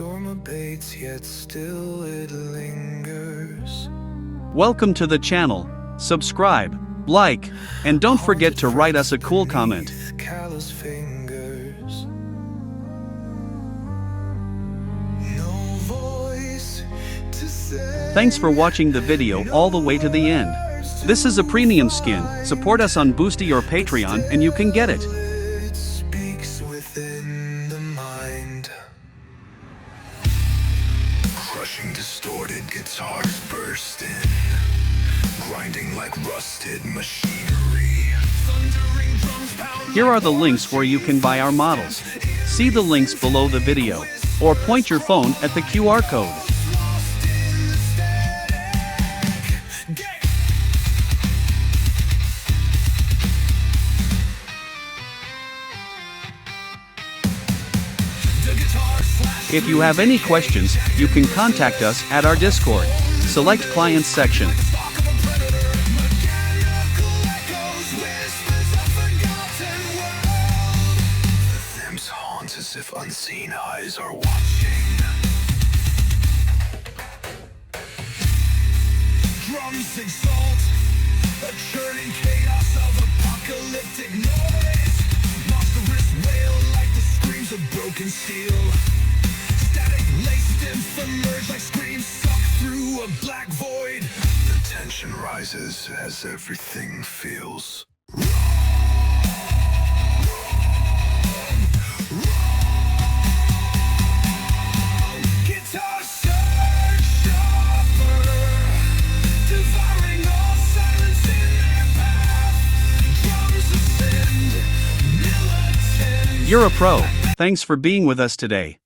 storm abates, yet still it lingers. Welcome to the channel. Subscribe, like, and don't forget to write us a cool comment. Callous fingers. No voice to say. Thanks for watching the video all the way to the end. This is a premium skin. Support us on Boosty or Patreon and you can get it. It speaks within the mind. Crushing distorted guitars burst in, grinding like rusted machinery. Thundering drums pound. Here are the links where you can buy our models. See the links below the video, or point your phone at the QR code. If you have any questions, you can contact us at our Discord. Select Clients section. Them's haunts as if unseen eyes are watching. Drums exalt, a churning chaos of apocalyptic noise. Monstrous wail like the screams of broken steel. Static laced and submerged like screams sucked through a black void. The tension rises as everything feels wrong. Guitar surge sharper, devouring all silence in their path. Drums ascend, militant. You're a pro. Thanks for being with us today.